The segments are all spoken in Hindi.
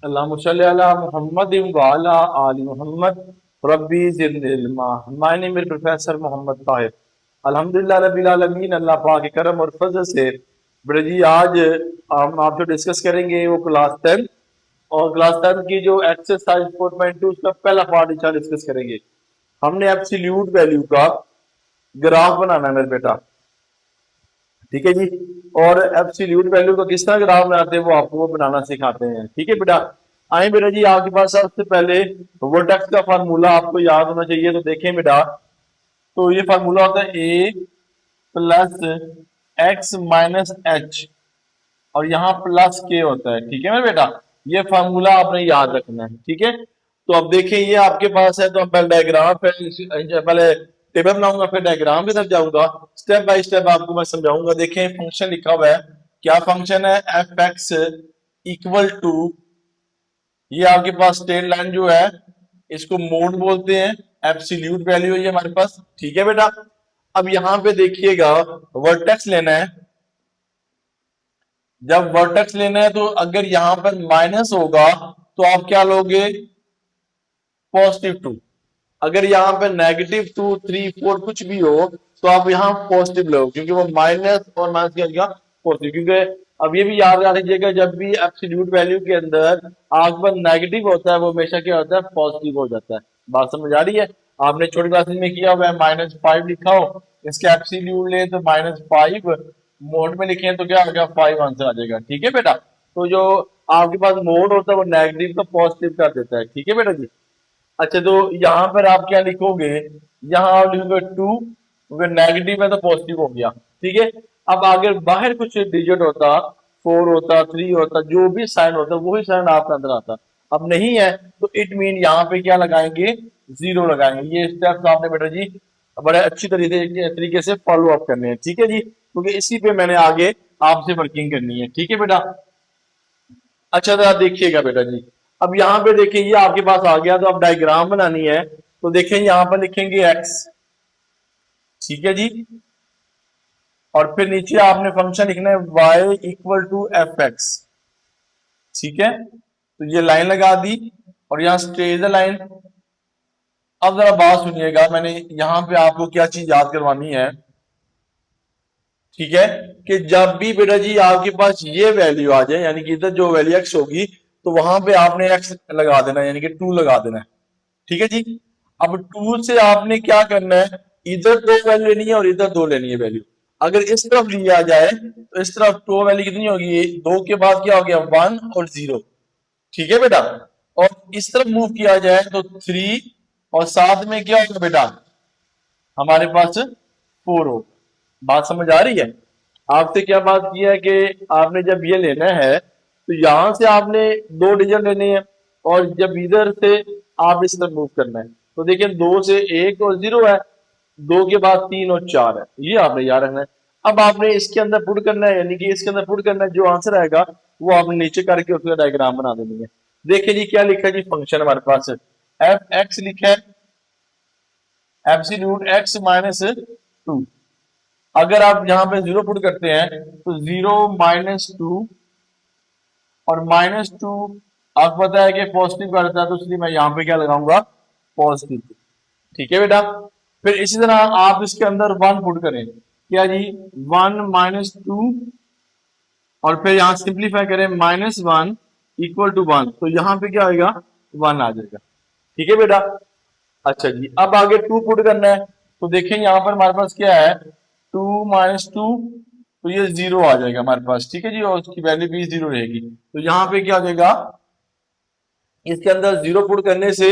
अल्लाहुम्मा सल्ली अला मुहम्मद व अला आलि मुहम्मद रब्बी ज़िदनी इल्मा। My name is professor Mohammad Tahir. अल्हम्दुलिल्लाह रब्बिल आलमीन, अल्लाह पाक के करम और फजल से बेटा जी आज हम आपसे डिस्कस करेंगे वो क्लास 10 और क्लास 10 की जो एक्सरसाइज 4.2 उसका पहला पार्ट इंशाल्लाह डिस्कस करेंगे। हमने एब्सोल्यूट वैल्यू का ग्राफ बनाना है मेरे बेटा, ठीक है जी। और एब्सोल्यूट वैल्यू का किस तरह ग्राफ बनाते हैं वो आपको वो बनाना सिखाते हैं, ठीक है बेटा। आए बेटा जी, आपके पास सबसे पहले वर्टेक्स का फार्मूला आपको याद होना चाहिए। तो देखें बेटा, तो ये फार्मूला होता है ए प्लस एक्स माइनस एच और यहाँ प्लस के होता है, ठीक है मेरे बेटा। ये फार्मूला आपने याद रखना है, ठीक है। तो अब देखें ये आपके पास है, तो हम पहले डायग्राम पहले टेबल बनाऊंगा, फिर डायग्राम की तरफ जाऊंगा, स्टेप बाय स्टेप आपको मैं समझाऊंगा। देखें फंक्शन लिखा हुआ है, क्या फंक्शन है, एफ एक्स इक्वल टू, ये आपके पास स्ट्रेट लाइन जो है इसको मोड बोलते हैं, एब्सोल्यूट वैल्यू है ये हमारे पास, ठीक है बेटा। अब यहां पे देखिएगा वर्टेक्स लेना है। जब वर्टेक्स लेना है तो अगर यहां पर माइनस होगा तो आप क्या लोगे, पॉजिटिव 2। अगर यहाँ पे -2, -3, -4 कुछ भी हो तो आप यहाँ पॉजिटिव लो, क्योंकि वो माइनस और माइनस क्या होगा, पॉजिटिव। क्योंकि अब ये भी याद रख लीजिएगा, जब भी एब्सोल्यूट वैल्यू के अंदर आपके पास नेगेटिव होता है वो हमेशा क्या होता है, पॉजिटिव हो जाता है। बात समझ आ रही है? आपने छोटी क्लासेस में किया हुआ है, -5 लिखा हो, इसके एब्सोल्यूट ले तो -5 मोड में लिखे तो क्या हो गया, 5 आंसर आ जाएगा, ठीक है बेटा। तो जो आपके पास मोड होता है वो नेगेटिव को पॉजिटिव कर देता है, ठीक है बेटा जी। अच्छा, तो यहाँ पर आप क्या लिखोगे, यहाँ आप लिखोगे 2, अगर नेगेटिव है तो पॉजिटिव हो गया, ठीक है। अब अगर बाहर कुछ डिजिट होता, 4 होता, 3 होता, जो भी साइन होता वही साइन आपके अंदर आता। अब नहीं है तो इट मीन यहाँ पे क्या लगाएंगे, 0 लगाएंगे। ये स्टेप्स आपने बेटा जी बड़े अच्छी तरीके से फॉलो अप करने हैं, ठीक है जी, क्योंकि इसी पे मैंने आगे आपसे वर्किंग करनी है, ठीक है बेटा। अच्छा, तो आप देखिएगा बेटा जी, अब यहाँ पे देखिए ये आपके पास आ गया, तो अब डायग्राम बनानी है। तो देखें यहाँ पर लिखेंगे एक्स, ठीक है जी, और फिर नीचे आपने फंक्शन लिखना है y equal to f x, ठीक है। तो ये लाइन लगा दी और यहाँ स्ट्रेट लाइन। अब जरा बात सुनिएगा, मैंने यहाँ पे आपको क्या चीज याद करवानी है, ठीक है, कि जब भी बेटा जी आपके पास ये वैल्यू आ जाए, यानी कि इधर जो वैल्यू एक्स होगी तो वहां पे आपने एक्स लगा देना है, यानी कि 2 लगा देना है, ठीक है जी। अब 2 से आपने क्या करना है, इधर 2 वैल्यू लेनी है और इधर 2 लेनी है वैल्यू। अगर इस तरफ लिया जाए तो इस तरफ 2 वैल्यू कितनी होगी, 2 के बाद क्या हो गया, 1 और 0, ठीक है बेटा। और इस तरफ मूव किया जाए तो 3 और साथ में क्या होगा बेटा, हमारे पास 4 हो। बात समझ आ रही है? आपसे क्या बात की है कि आपने जब ये लेना है तो यहां से आपने 2 डिजिट लेने हैं और जब इधर से आप इस तरफ मूव करना है तो देखिए 2 से 1 और 0 है, 2 के बाद 3 और 4 है, ये आपने याद रखना है। अब आपने इसके अंदर पुट करना है, यानी कि इसके अंदर पुट करना है, जो आंसर आएगा वो आपने नीचे करके उसका डायग्राम बना देनी है। देखिए जी क्या लिखा है जी, फंक्शन हमारे पास एफ एक्स लिखा है, एब्सोल्यूट एक्स माइनस 2। अगर आप यहाँ पे 0 पुट करते हैं तो 0 -2 और -2 आपको पता है कि पॉजिटिव करता है, तो इसलिए मैं यहाँ पे क्या लगाऊंगा, पॉजिटिव, ठीक है बेटा। फिर इसी तरह आप इसके अंदर 1 पुट करें, क्या जी, 1 -2 और फिर यहाँ सिंप्लीफाई करें, -1 इक्वल टू 1, तो यहाँ पे क्या आएगा, 1 आ जाएगा, ठीक है बेटा। अच्छा जी, अब आगे 2 पुट करना है, तो देखें यहाँ पर हमारे पास क्या है, 2 - 2, तो ये 0 आ जाएगा हमारे पास, ठीक है जी, और उसकी वैल्यू भी 0 रहेगी। तो यहाँ पे क्या आ जाएगा, इसके अंदर 0 पुट करने से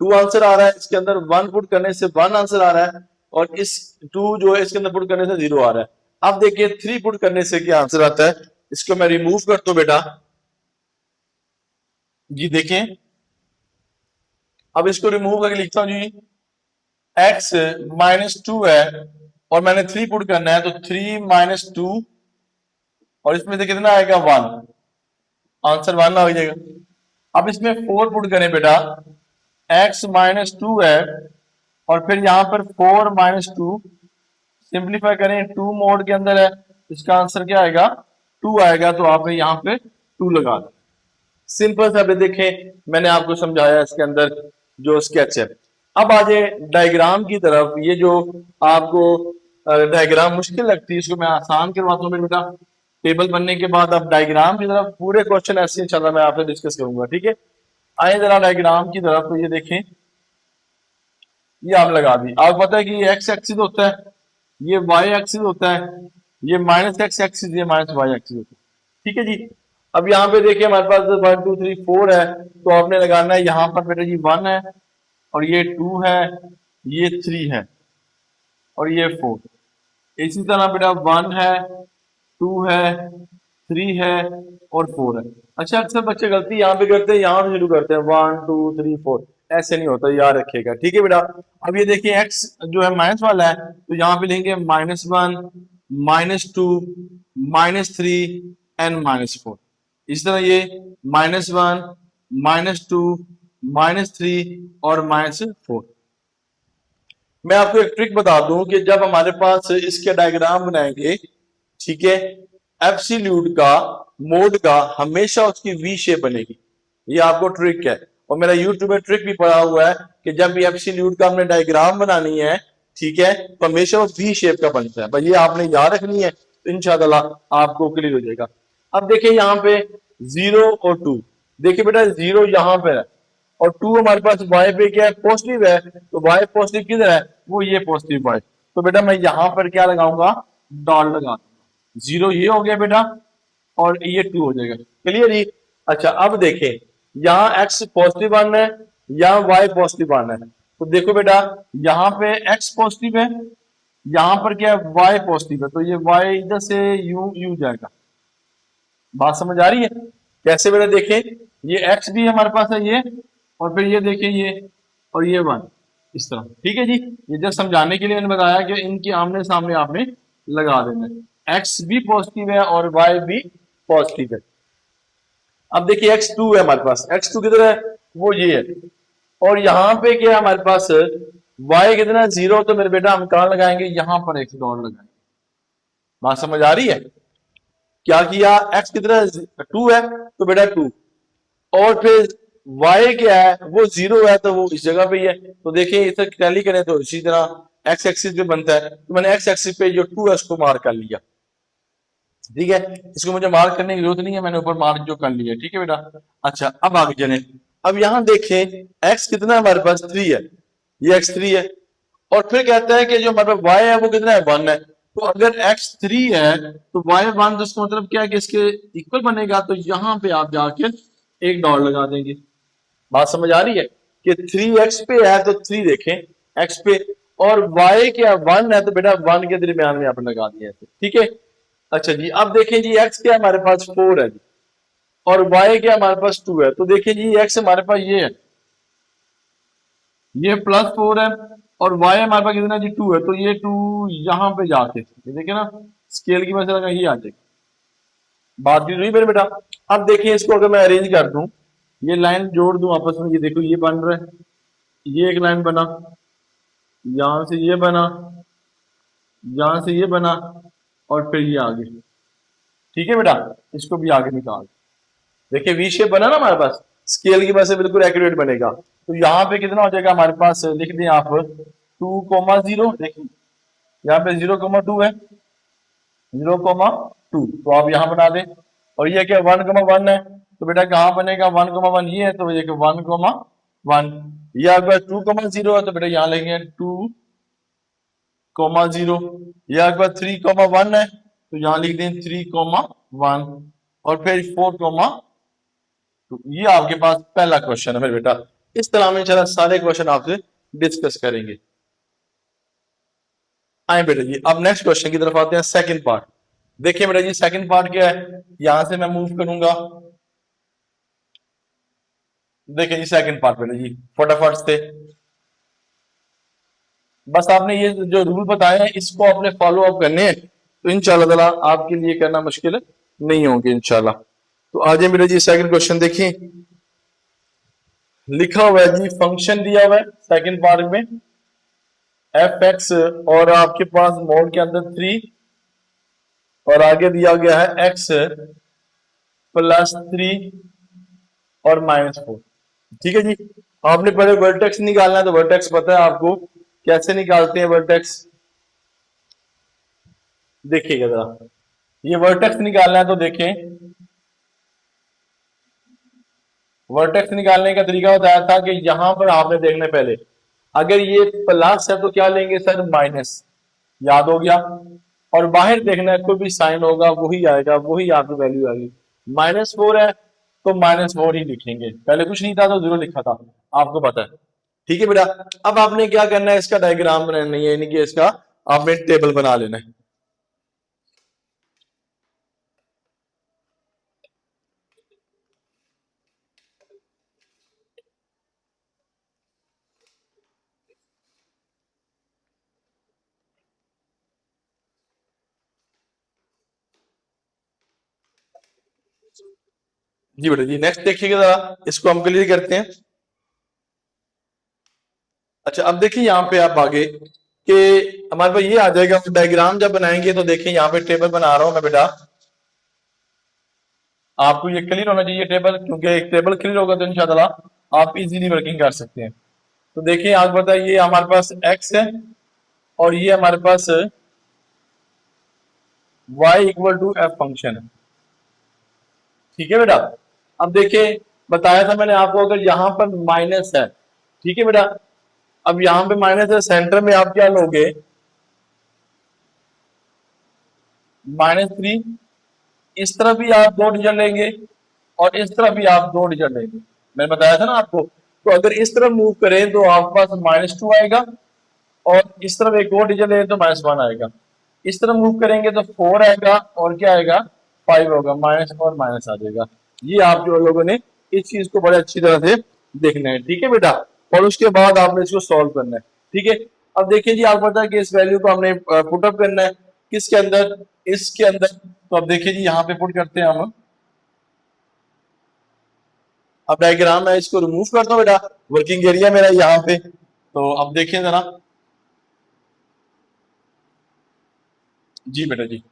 2 आंसर आ रहा है, इसके अंदर 1 पुट करने से 1 आंसर आ रहा है, और इस 2 जो है इसके अंदर पुट करने से 0 आ रहा है। अब देखिए 3 पुट करने से क्या आंसर आता है, इसको मैं रिमूव करता हूं बेटा जी, देखें। अब इसको रिमूव करके लिखता हूं जी, x -2 है और मैंने 3 पुट करना है, तो 3 - 2 और इसमें से कितना आएगा, 1, आंसर 1 आ जाएगा। अब इसमें 4 पुट करें बेटा, x -2 है और फिर यहां पर 4 - 2 सिंप्लीफाई करें, 2 मोड के अंदर है, इसका आंसर क्या आएगा, 2 आएगा, तो आपने यहाँ पे 2 लगा दें, सिंपल सा भी देखें, मैंने आपको समझाया इसके अंदर जो स्केच है। अब आ जाए डायग्राम की तरफ। ये जो आपको डायग्राम मुश्किल लगती है, इसको मैं आसान करवाता हूँ मेरे बेटा। टेबल बनने के बाद अब डायग्राम की तरफ पूरे क्वेश्चन ऐसे इंशाल्लाह मैं आपसे डिस्कस करूंगा, ठीक है। आए जरा डायग्राम की तरफ। तो ये देखें, ये आप लगा दी। आपको पता है कि ये एक्स एक्सिस होता है, ये वाई एक्सिस होता है, ये माइनस एक्स एक्सिस, ये माइनस वाई एक्सिस होता है, ठीक है जी। अब यहाँ पे देखिए हमारे पास 1 2 3 4 है, तो आपने लगाना है यहाँ पर बेटा जी 1 है, और ये 2 है, ये 3 है, और ये 4। इसी तरह बेटा 1 है, 2 है, 3 है, और 4 है। अच्छा, अक्सर बच्चे गलती यहाँ पे करते हैं, यहाँ से शुरू करते हैं 1 2 3 4। ऐसे नहीं होता, याद रखिएगा, ठीक है बेटा। अब ये देखिए एक्स जो है माइनस वाला है, तो यहाँ पे लेंगे -1, -2, -3 एंड -4। इस तरह ये -1, -2, -3 और -4। मैं आपको एक ट्रिक बता दूं कि जब हमारे पास इसके डायग्राम बनाएंगे, ठीक है, एब्सोल्यूट का मोड का हमेशा उसकी वी शेप बनेगी। ये आपको ट्रिक है, और मेरा यूट्यूब में ट्रिक भी पड़ा हुआ है कि जब भी एब्सोल्यूट का हमने डायग्राम बनानी है, ठीक है, तो हमेशा वो वी शेप का बनता है। भाई ये आपने याद रखनी है, तो इंशाल्लाह आपको क्लियर हो जाएगा। अब देखिए यहाँ पे 0 और 2। देखिए बेटा 0 यहाँ पे है, और 2 हमारे पास y पे क्या है, पॉजिटिव है, तो y पॉजिटिव किधर है, वो ये पॉजिटिव y। तो बेटा मैं यहां पर क्या लगाऊंगा, डॉट लगा दूंगा। 0 ये हो गया बेटा, और ये 2 हो जाएगा। क्लियर जी। अच्छा, अब देखें यहाँ x पॉजिटिव 1 है, यहाँ y पॉजिटिव 1 है। तो देखो बेटा यहाँ पे x पॉजिटिव है, यहाँ पर क्या है, y पॉजिटिव है, तो ये y इधर से यू जाएगा। बात समझ आ रही है कैसे बेटा? देखें ये x भी हमारे पास है, ये, और फिर ये देखें ये, और ये 1, इस तरह, ठीक है जी। ये जस्ट समझाने के लिए मैंने बताया कि इनके आमने सामने आपने लगा देना है। x भी पॉजिटिव है और y भी पॉजिटिव है। अब देखिए x2 है हमारे पास, x2 किधर है, वो ये है, और यहाँ पे क्या है हमारे पास, y कितना 0, तो मेरे बेटा हम कहाँ लगाएंगे, यहाँ पर एक डॉट लगाएंगे। बात समझ आ रही है? क्या किया, x कितना 2 है, तो बेटा 2, और फिर y क्या है, वो 0 है, तो वो इस जगह पे ही है। तो देखिए इसे टैली करें तो इसी तरह x एक्सिस पे बनता है, तो मैंने x एक्सिस पे जो 2 है उसको मार्क कर लिया, ठीक है। इसको मुझे मार्क करने की जरूरत नहीं है, मैंने ऊपर मार्क जो कर लिया, ठीक है बेटा। अच्छा, अब आगे चले। अब यहां देखें x कितना है हमारे पास, 3 है, ये x3 है, और फिर कहता है कि जो हमारे पास y है वो कितना है, 1 है। तो अगर x3 है तो y 1, तो इसका मतलब क्या है कि इसके इक्वल बनेगा, तो यहां पे आप जाके एक डॉट लगा देंगे। बात समझ आ रही है कि 3x पे है तो 3 देखें x पे, और y क्या 1 है, तो बेटा 1 के दरमियान में आपने लगा दिया है, ठीक है। अच्छा जी, अब देखें जी x क्या हमारे पास 4 है जी, और y क्या हमारे पास 2 है। तो देखिए जी x हमारे पास ये है, ये +4 है, और y हमारे पास कितना जी 2 है, तो ये 2 यहाँ पे जाके ये देखिए ना, स्केल की वजह से ये आ जाएगा। बात भी हुई मेरे बेटा। अब देखिए इसको अगर मैं अरेंज कर दूं, ये लाइन जोड़ दूं आपस में, ये देखो ये बन रहा है, ये एक लाइन बना, यहां से ये बना, यहां से ये बना, और फिर ये आगे, ठीक है बेटा। इसको भी आगे निकाल, देखिए वी शेप बना ना हमारे पास, स्केल की वजह से बिल्कुल एक्यूरेट बनेगा। तो यहाँ पे कितना हो जाएगा हमारे पास, लिख दें आप 2,0, देखिए यहाँ पे 0,2 है, 0,2, तो आप यहाँ बना दें। और ये क्या 1,1 है, तो बेटा कहाँ बनेगा 1,1, ये है, तो ये 1,1। ये आपके पास 2,0 है, तो बेटा यहाँ लेंगे 2,0। ये आपके पास 3,1 है, तो यहाँ लिख दें 3,1, और फिर 4,2। ये आपके पास पहला क्वेश्चन है मेरे बेटा। इस तरह हम इंशाल्लाह सारे क्वेश्चन आपसे डिस्कस करेंगे। आए बेटा जी, अब नेक्स्ट क्वेश्चन की तरफ आते हैं, सेकंड पार्ट। देखिए बेटा जी सेकंड पार्ट क्या है, यहां से मैं मूव करूंगा। देखिए जी सेकंड पार्ट बेटा जी फटाफट से, बस आपने ये जो रूल बताए हैं इसको आपने फॉलो अप करने हैं, तो इंशाल्लाह ताला आपके लिए करना मुश्किल नहीं होगी इंशाल्लाह। तो आज मेरा जी सेकंड क्वेश्चन देखिए, लिखा हुआ है जी, फंक्शन दिया हुआ है सेकंड पार्ट में एफ एक्स, और आपके पास मोड के अंदर 3, और आगे दिया गया है x +3 और -4। ठीक है जी। आपने पहले वर्टेक्स निकालना है, तो वर्टेक्स पता है आपको कैसे निकालते हैं वर्टेक्स, देखिएगा जरा। ये वर्टेक्स निकालना है तो देखें, वर्टेक्स निकालने का तरीका बताया था कि यहां पर आपने देखना है पहले, अगर ये प्लस है तो क्या लेंगे सर, माइनस, याद हो गया। और बाहर देखना है कोई भी साइन होगा वही आएगा, वही आपकी वैल्यू आएगी। -4 है तो -4 ही लिखेंगे, पहले कुछ नहीं था तो 0 लिखा था, आपको पता है। ठीक है बेटा, अब आपने क्या करना है, इसका डायग्राम बनाना है, यानी कि इसका आपने टेबल बना लेना है। जी बेटा जी, नेक्स्ट देखिएगा जरा, इसको हम क्लियर करते हैं। अच्छा, अब देखिए यहाँ पे आप आगे कि हमारे पास ये आ जाएगा, डायग्राम जब बनाएंगे तो देखिए यहाँ पे टेबल बना रहा हूं मैं बेटा, आपको ये क्लियर होना चाहिए टेबल, क्योंकि एक टेबल क्लियर होगा तो इंशाल्लाह आप इजीली वर्किंग कर सकते हैं। तो देखिए आगे बताइए, ये हमारे पास x है और ये हमारे पास y equal to f function है। ठीक है बेटा, अब देखिए बताया था मैंने आपको, अगर यहाँ पर माइनस है, ठीक है बेटा, अब यहाँ पे माइनस है, सेंटर में आप क्या लोगे, -3, इस तरफ भी आप 2 डिजिट लेंगे और इस तरफ भी आप 2 डिजिट लेंगे, मैंने बताया था ना आपको। तो अगर इस तरफ मूव करें तो आपके पास -2 आएगा, और इस तरफ एक और डिजिट लें तो -1 आएगा। इस तरफ मूव करेंगे तो 4 आएगा और क्या आएगा, 5 होगा, माइनस और माइनस आ जाएगा। ये आप जो लोगों ने इस चीज को बड़े अच्छी तरह से देखना है, ठीक है बेटा, और उसके बाद आपने इसको सॉल्व करना है। ठीक है, अब देखिए जी, आपको पता है कि इस वैल्यू को हमने पुटअप करना है किसके अंदर, इसके अंदर। तो अब देखिए जी, यहाँ पे पुट करते हैं हम। अब डायग्राम है, इसको रिमूव करता हूँ बेटा, वर्किंग एरिया मेरा यहाँ पे। तो अब देखिए जरा, जी बेटा जी।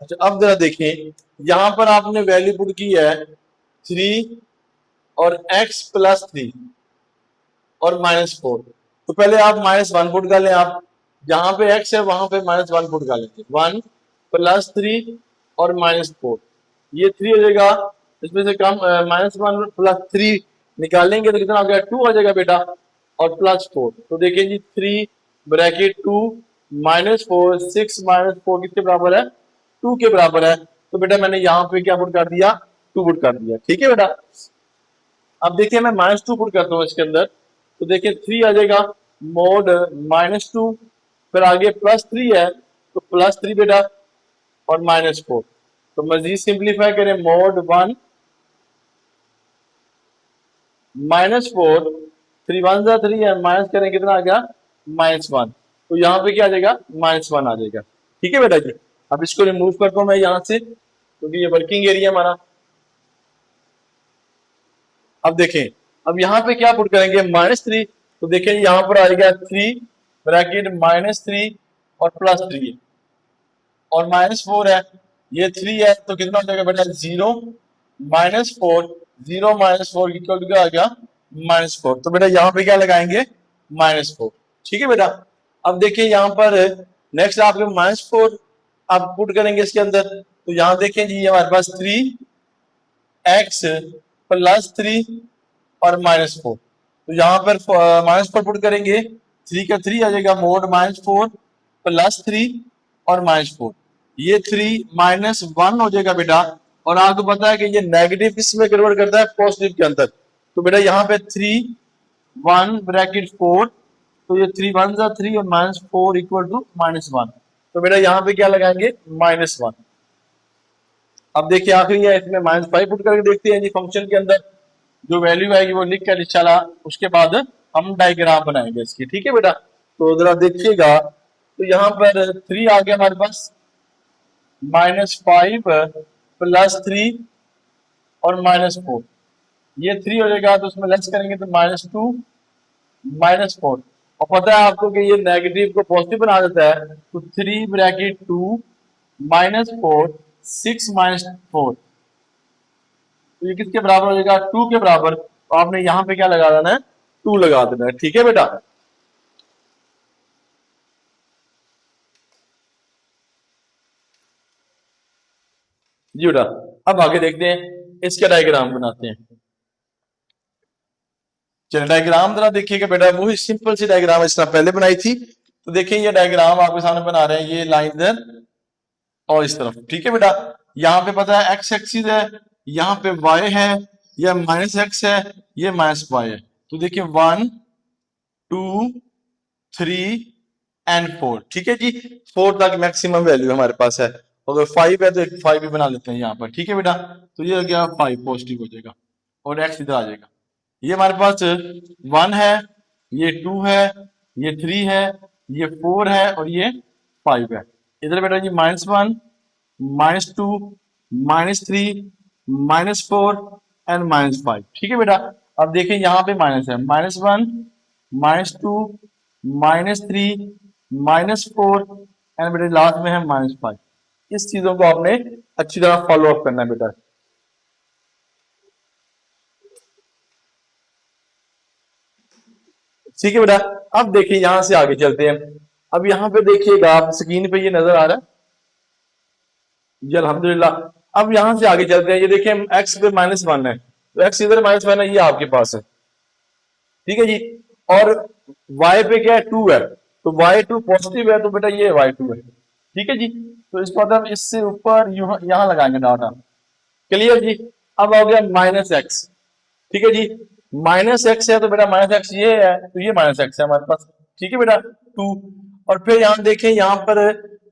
अच्छा, अब जरा देखिए, यहां पर आपने वैल्यू पुट की है 3 और x+3 और -4। तो पहले आप -1 पुट कर लें, आप जहां पे x है वहां पे -1 पुट कर लेते, 1+3 और -4, ये 3 हो जाएगा, इसमें से कम -1 + 3 निकालेंगे तो कितना हो गया, 2 आ जाएगा बेटा, और +4। तो देखिए जी, 3 ब्रैकेट 2 -4, 6 -4 किसके बराबर है, 2 के बराबर है। तो बेटा मैंने यहाँ पे क्या पुट कर दिया, 2 पुट कर दिया। ठीक है बेटा, अब देखिए मैं -2 पुट करता हूँ इसके अंदर, तो देखिए 3 आ जाएगा, मोड -2, फिर आगे +3 है तो +3 बेटा, और -4। तो मजीद सिंप्लीफाई करें, मोड 1 -4, 3 1 जा 3 है, माइनस करें कितना आ गया, -1। तो यहाँ पे क्या आ जाएगा, -1 आ जाएगा। ठीक है बेटा जी, अब इसको रिमूव करता हूँ मैं यहाँ से, क्योंकि ये वर्किंग एरिया हमारा। अब देखें, अब यहाँ पे क्या पुट करेंगे, -3, तो देखें यहाँ पर आएगा 3 ब्रैकेट -3 और +3 और -4 है, ये 3 है तो कितना हो जाएगा बेटा, 0 -4, 0 -4 इक्वल टू क्या आ गया, -4। तो बेटा यहाँ पे क्या लगाएंगे, -4। ठीक है बेटा, अब देखिए यहाँ पर नेक्स्ट आपके -4 आप पुट करेंगे इसके अंदर, तो यहाँ देखें जी, हमारे पास 3x+3 और -4। तो यहाँ पर -4 पुट करेंगे, 3 का 3 आ जाएगा, मोड -4 +3 और -4, ये 3 -1 हो जाएगा बेटा। और आपको पता है कि ये नेगेटिव किस में कन्वर्ट करता है, पॉजिटिव के अंदर। तो बेटा यहाँ पे 3 1 ब्रैकेट 4, तो ये 3 1 जा 3 और -4 इक्वल टू -1। तो बेटा यहाँ पे क्या लगाएंगे, -1। अब देखिए आखिरी है, इसमें -5 पुट करके देखते हैं जी, फंक्शन के अंदर जो वैल्यू आएगी वो लिख कर इंशाल्लाह उसके बाद हम डायग्राम बनाएंगे इसकी। ठीक है बेटा, तो जरा देखिएगा, तो यहाँ पर 3 आ गया हमारे पास, -5 +3 और -4, ये 3 हो जाएगा, तो उसमें लेस करेंगे तो -2 -4। और पता है आपको कि ये नेगेटिव को पॉजिटिव बना देता है, तो 3 ब्रैकेट 2 -4 6 माइनस 4, तो ये किसके बराबर हो जाएगा? 2 के बराबर। तो आपने यहाँ पे क्या लगा देना है? 2 लगा देना है। ठीक है बेटा। जी बेटा, अब आगे देखते हैं, इसका डायग्राम बनाते हैं। चलिए डायग्राम जरा देखिएगा बेटा, वही सिंपल सी डायग्राम इस तरह पहले बनाई थी। तो देखिए ये डायग्राम आपके सामने बना रहे हैं, ये लाइन इधर और इस तरफ। ठीक है बेटा, यहाँ पे पता है एक्स एक्सिस है, यहाँ पे वाई है, यह माइनस एक्स है, ये माइनस वाई है। तो देखिए 1 2 3 एंड 4। ठीक है जी, 4 तक मैक्सिमम वैल्यू हमारे पास है। अगर 5 है तो 5 भी बना लेते हैं यहाँ पर। ठीक है बेटा, तो ये हो गया 5 पॉजिटिव हो जाएगा और एक्स इधर आ जाएगा। ये हमारे पास 1 है, ये 2 है, ये 3 है, ये 4 है और ये 5 है। इधर बेटा जी -1 -2 -3 -4 एंड -5। ठीक है बेटा, अब देखिए यहाँ पे माइनस है, -1 -2 -3 -4 एंड बेटा लास्ट में है -5। इस चीजों को आपने अच्छी तरह फॉलो अप करना है बेटा। ठीक है बेटा, अब देखिए यहां से आगे चलते हैं। अब यहाँ पे देखिएगा, आप स्क्रीन पे ये नजर आ रहा है जी, अल्हम्दुलिल्लाह। अब यहां से आगे चलते हैं, ये देखिए एक्स पे -1 है, तो एक्स इधर -1 है, ये आपके पास है। ठीक है जी, और y पे क्या है? 2 है, तो y2 पॉजिटिव है, तो बेटा ये y2 है। ठीक है जी, तो इसको मतलब इससे ऊपर यहां लगाएंगे डाटा। क्लियर जी। अब हो गया -x। ठीक है जी, -x है तो बेटा -x ये है, तो ये -x है हमारे पास। ठीक है बेटा 2। और फिर यहाँ देखें, यहाँ पर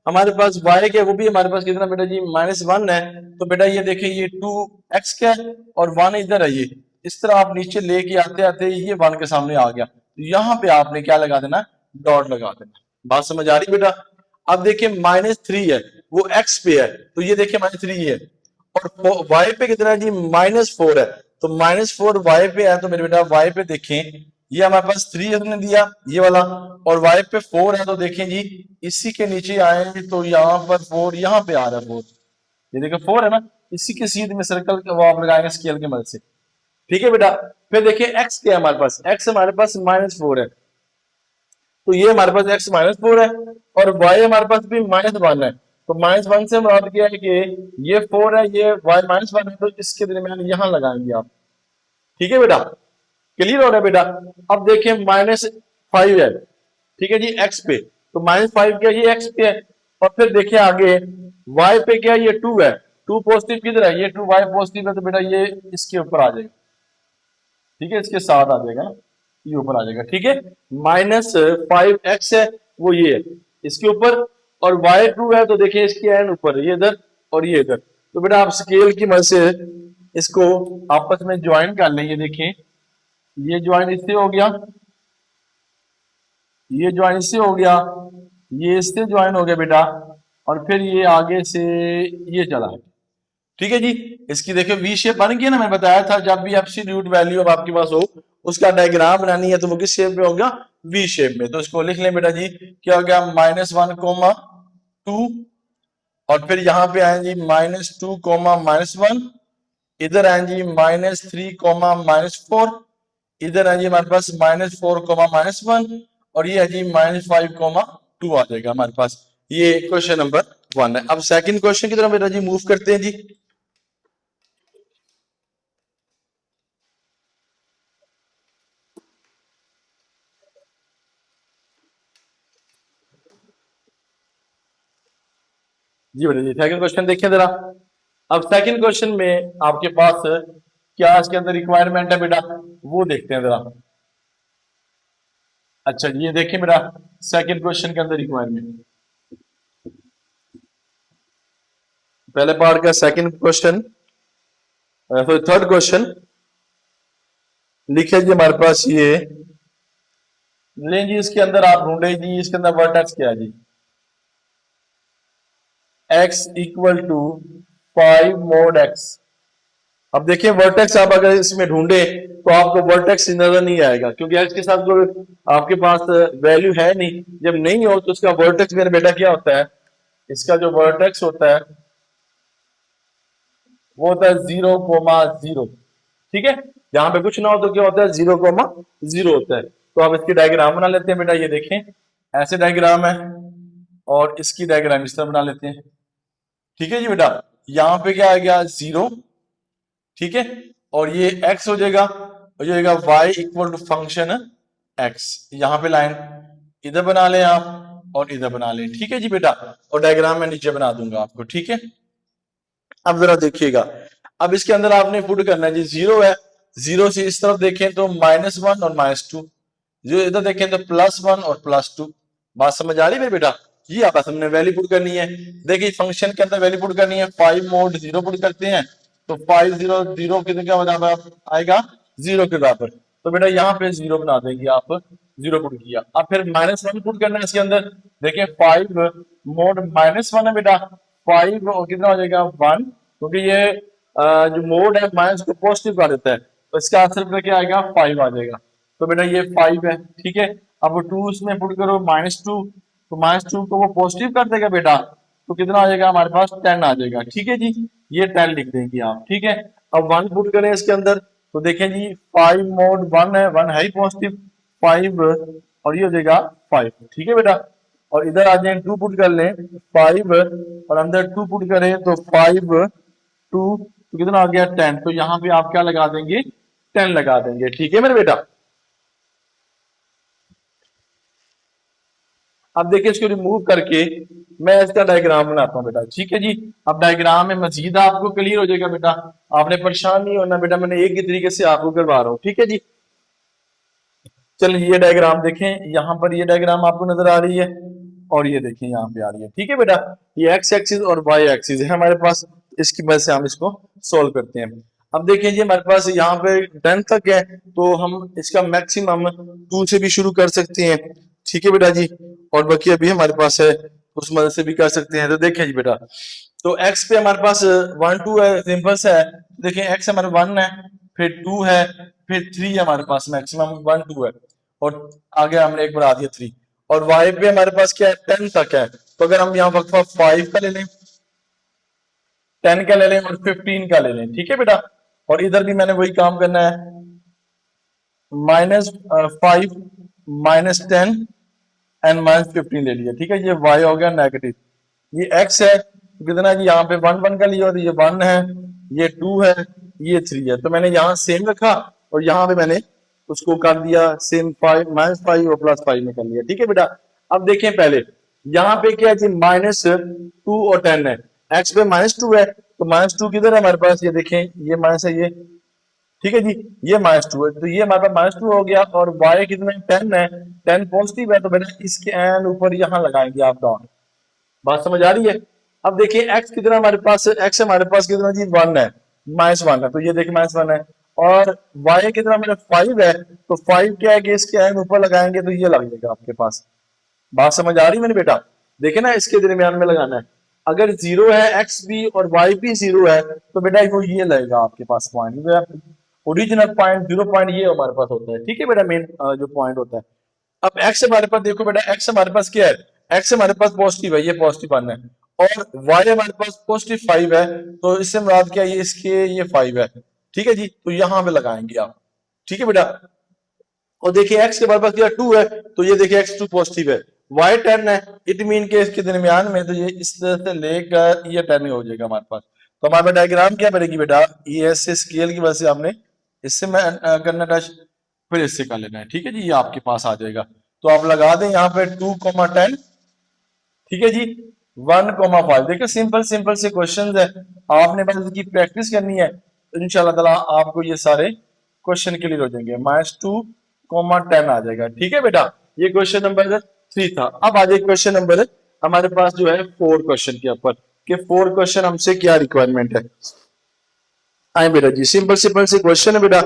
हमारे पास y क्या, वो भी हमारे पास कितना बेटा जी? -1 है, तो बेटा ये देखें, ये 2x क्या है और 1 इधर है। ये इस तरह आप नीचे लेके आते आते ये 1 के सामने आ गया, तो यहाँ पे आपने क्या लगा देना? डॉट लगा देना। बात समझ आ रही बेटा? अब देखिए -3 है, वो x पे है, तो ये देखिए -3 है, और y पे कितना है जी? -4 है, तो -4 y पे है, तो मेरे बेटा y पे देखें, ये हमारे पास 3 हमने दिया ये वाला, और y पे 4 है, तो देखें जी इसी के नीचे आए तो यहाँ पर 4 यहाँ पे आ रहा है 4। ये देखिए 4 है ना, इसी के सीध में सर्कल वो आप लगाएंगे स्केल की मदद से। ठीक है बेटा, फिर देखिए x क्या है हमारे पास? x हमारे पास -4 है, तो ये हमारे पास x -4 है, और y हमारे पास भी -1 है। तो -1 से मुराद क्या है कि ये 4 है, ये y -1 है, तो इसके दरमियान यहां लगाएंगे आप। ठीक है बेटा, क्लियर हो रहा है बेटा? अब देखिए -5 है, ठीक है जी x पे, तो -5 क्या? ये x पे है। और फिर देखिए आगे y पे क्या? ये 2 है, 2 पॉजिटिव किधर है? ये 2 y पॉजिटिव है, तो बेटा ये इसके ऊपर आ जाएगा। ठीक है, इसके साथ आ जाएगा ना, ये ऊपर आ जाएगा। ठीक है, -5x है, वो ये है इसके ऊपर, और y2 है, तो देखिए इसके एंड ऊपर है, ये इधर और ये इधर। तो बेटा आप स्केल की मदद से इसको आपस में ज्वाइन कर लें। ये देखिए, ये ज्वाइन इससे हो गया, ये ज्वाइन इससे हो गया, ये इससे ज्वाइन हो गया बेटा, और फिर ये आगे से ये चला। ठीक है जी, इसकी देखिए वी शेप बन गई ना। मैं बताया था जब भी एब्सोल्यूट वैल्यू अब आपके पास हो, उसका डायग्राम बनानी है, तो वो किस शेप में होगा? वी शेप में। तो इसको लिख लें बेटा जी, क्या हो गया? -1, 2, और फिर यहाँ पे आए जी -2, -1, इधर आए जी -3, -4, इधर है जी हमारे पास -4, -1, और ये है जी -5, 2 आ जाएगा हमारे पास। ये क्वेश्चन नंबर 1 है। अब सेकंड क्वेश्चन की तरफ बेटा जी मूव करते हैं जी। जी बेटा जी, सेकंड क्वेश्चन देखिए जरा। अब सेकंड क्वेश्चन में आपके पास क्या इसके अंदर रिक्वायरमेंट है बेटा, वो देखते हैं जरा। अच्छा जी, ये देखिए बेटा, सेकंड क्वेश्चन के अंदर रिक्वायरमेंट, पहले पार्ट का second question, sorry third question लिखे जी हमारे पास। ये लें जी, इसके अंदर आप ढूंढे जी, इसके अंदर वर्टेक्स क्या है जी? x = 5 mod x। अब देखिए वर्टेक्स आप अगर इसमें ढूंढे तो आपको वर्टेक्स नजर नहीं आएगा, क्योंकि x के साथ कोई आपके पास वैल्यू है नहीं। जब नहीं हो तो उसका वर्टेक्स मेरे बेटा क्या होता है? इसका जो वर्टेक्स होता है वो होता है 0,0। ठीक है, यहाँ पे कुछ ना हो तो क्या होता है 0,0 होता है। तो आप इसकी डायग्राम बना लेते हैं बेटा, ये देखें ऐसे डायग्राम है और इसकी डायग्राम इस तरह बना लेते हैं। ठीक है जी बेटा, यहाँ पे क्या आ गया 0, ठीक है, और ये x हो जाएगा और ये होगा y equal to function x। यहाँ पे लाइन इधर बना लें आप और इधर बना लें। ठीक है जी बेटा, और डायग्राम मैं नीचे बना दूंगा आपको। ठीक है, अब जरा देखिएगा, अब इसके अंदर आपने पुट करना है जी 0 है, 0 से इस तरफ देखें तो -1 और -2, जो इधर देखें तो +1 और +2। बात समझ आ रही है बेटा? ये आपस में वैल्यू पुट करनी है। देखिए फंक्शन के अंदर वैल्यू पुट करनी है, 5 mod 0 पुट करते हैं तो 5 0 0 कितने का बराबर आएगा 0 के बराबर। तो बेटा यहाँ पे 0 बना देंगे आप, 0 पुट किया। अब फिर -1 पुट करना है इसके अंदर। देखिए 5 mod -1 है बेटा, 5 और कितना हो जाएगा 1, क्योंकि ये जो मोड है माइनस को पॉजिटिव कर देता है, तो इसका आंसर फिर क्या आएगा 5 आ जाएगा। तो बेटा ये 5 है। ठीक है, अब 2 उसमें पुट करो -2, तो -2 को वो पॉजिटिव कर देगा बेटा, तो कितना आ जाएगा हमारे पास 10 आ जाएगा। ठीक है जी, ये 10 लिख देंगे आप। ठीक है, अब 1 पुट करें इसके अंदर तो देखें जी 5 mod 1 है, 1 है ही पॉजिटिव, 5 और ये हो जाएगा 5। ठीक है बेटा, और इधर आ जाए 2 पुट कर लें 5 और अंदर 2 पुट करें तो 5 2 तो कितना आ गया 10। तो यहाँ पे आप क्या लगा देंगे 10 लगा देंगे। ठीक है मेरे बेटा, अब देखिए इसको रिमूव करके मैं इसका डायग्राम बनाता हूँ बेटा। ठीक है जी, अब डायग्राम में मजीद आपको क्लियर हो जाएगा बेटा, आपने परेशान नहीं होना बेटा, मैंने एक ही तरीके से आपको करवा रहा हूँ। ठीक है जी, चलिए ये डायग्राम देखें, यहाँ पर ये डायग्राम आपको नजर आ रही है और ये देखें यहाँ पे आ रही है। ठीक है बेटा, ये एक्स एक्सिस और वाई एक्सिस है हमारे पास, इसकी मदद से हम इसको सोल्व करते हैं। अब देखें जी हमारे पास यहाँ पे 10 तक है, तो हम इसका मैक्सिमम 2 से भी शुरू कर सकते हैं। ठीक है बेटा जी, और बाकी अभी हमारे पास है उस मदद से भी कर सकते हैं। तो देखें जी बेटा, तो x पे हमारे पास 1 2 है, सिंपल सा है। देखें x हमारे 1 है, फिर 2 है, फिर 3 है हमारे पास, मैक्सिमम 1 2 है और आगे हमने एक बढ़ा दिया 3। और y पे हमारे पास क्या है 10 तक है, तो अगर हम यहाँ वक्फा 5 का ले लें, 10 का ले लें और 15 का ले लें। ठीक है बेटा, और इधर भी मैंने वही काम करना है, -5 -10 एंड -15 ले लिया। ठीक है, ये y हो गया नेगेटिव, ये x है तो कितना जी यहाँ पे 1 1 का लिया, तो ये 1 है, ये 2 है, ये 3 है। तो मैंने यहाँ सेम रखा और यहाँ पे मैंने उसको कर दिया सेम 5 -5 और +5 में कर लिया। ठीक है बेटा, अब देखें पहले यहाँ पे क्या है जी -2 और 10 है, x पे -2 है तो -2 किधर है हमारे पास, ये देखें ये माइनस है ये। ठीक है जी, ये -2 है तो ये हमारे पास -2 हो गया, और y कितना 10 है, 10 पॉजिटिव है, तो बेटा इसके एन ऊपर यहाँ लगाएंगे आप डॉट। बात समझ आ रही है? अब देखिए x कितना हमारे पास, x हमारे पास कितना जी 1 है, -1 है, तो ये देखिए -1 है, और y कितना मेरा 5 है, तो 5 क्या है कि इसके एन ऊपर लगाएंगे तो ये लग जाएगा आपके पास। बात समझ आ रही है मेरे बेटा? देखे ना, इसके दरमियान में लगाना है। अगर 0 है x भी और y भी 0 है तो बेटा वो ये लगेगा आपके पास पॉइंट, ओरिजिनल पॉइंट 0 पॉइंट ये हमारे पास होता है। ठीक है बेटा, मेन जो पॉइंट होता है। अब x हमारे पास देखो बेटा, x हमारे पास क्या है, x हमारे पास पॉजिटिव है, ये पॉजिटिव 1 है, और y हमारे पास पॉजिटिव 5 है, तो इससे मुराद क्या है, ये इसके ये 5 है। ठीक है जी, तो यहां पे लगाएंगे आप। ठीक है बेटा, और देखिए x के हमारे पास क्या 2 है, तो ये देखिए x2 पॉजिटिव है, y 10 है, इट मीन के इसके दरमियान में, तो ये इस तरह से लेकर ये 10 हो जाएगा हमारे पास। तो हमारे डायग्राम क्या बनेगी बेटा, ये ऐसे स्केल की वजह से आपने इससे मैं करना टच, फिर इससे कर लेना है। ठीक है जी, ये आपके पास आ जाएगा, तो आप लगा दें यहाँ पे 2,10। ठीक है जी, 1,5। देखिए सिंपल सिंपल से क्वेश्चन है, आपने बस इसकी प्रैक्टिस करनी है, तो इंशाल्लाह ताला आपको ये सारे क्वेश्चन क्लियर हो जाएंगे। -2,10 आ जाएगा। ठीक है बेटा, ये क्वेश्चन नंबर 3 था। अब आ जाए क्वेश्चन नंबर हमारे पास जो है 4 क्वेश्चन के ऊपर, कि 4 क्वेश्चन हमसे क्या रिक्वायरमेंट है। आए बेटा जी, सिंपल सिंपल से क्वेश्चन है बेटा,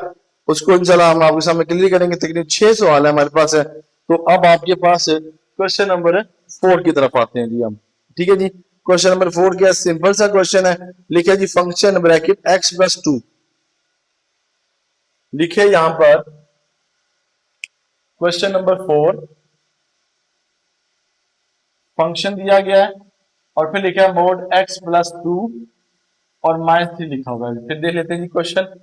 उसको इंशाल्लाह हम आपके सामने क्लियर करेंगे। तकरीबन 6 सवाल है हमारे पास है। तो अब आपके पास क्वेश्चन नंबर 4 की तरफ आते हैं जी हम। ठीक है जी, क्वेश्चन नंबर 4 क्या सिंपल सा क्वेश्चन है, लिखे जी फंक्शन ब्रैकेट x+2, लिखे यहां पर क्वेश्चन नंबर 4, फंक्शन दिया गया है और फिर लिखा है मोड x+2 और -3 लिखा होगा। फिर देख लेते हैं जी क्वेश्चन।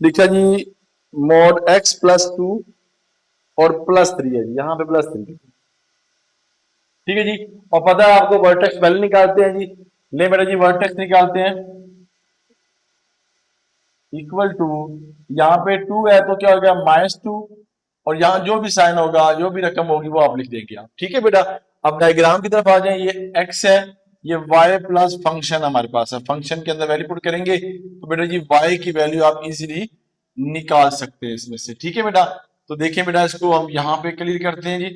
लिखा जी mod x + 2 और +3 है जी, यहाँ पे +3, ठीक है जी। और पता है आपको वर्टेक्स पहले निकालते हैं जी। ले बेटा जी वर्टेक्स निकालते हैं। इक्वल टू, यहाँ पे 2 है तो क्या हो गया -2, और यहाँ जो भी साइन होगा, जो भी रकम होगी वो आप लिख देंगे आप, ठीक है बेटा। अब डायग्राम की तरफ आ जाए। ये x है, ये y प्लस फंक्शन हमारे पास है। फंक्शन के अंदर वैल्यू पुट करेंगे तो बेटा जी y की वैल्यू आप इजीली निकाल सकते हैं इसमें से, ठीक है बेटा। तो देखिए बेटा इसको हम यहाँ पे क्लियर करते हैं जी।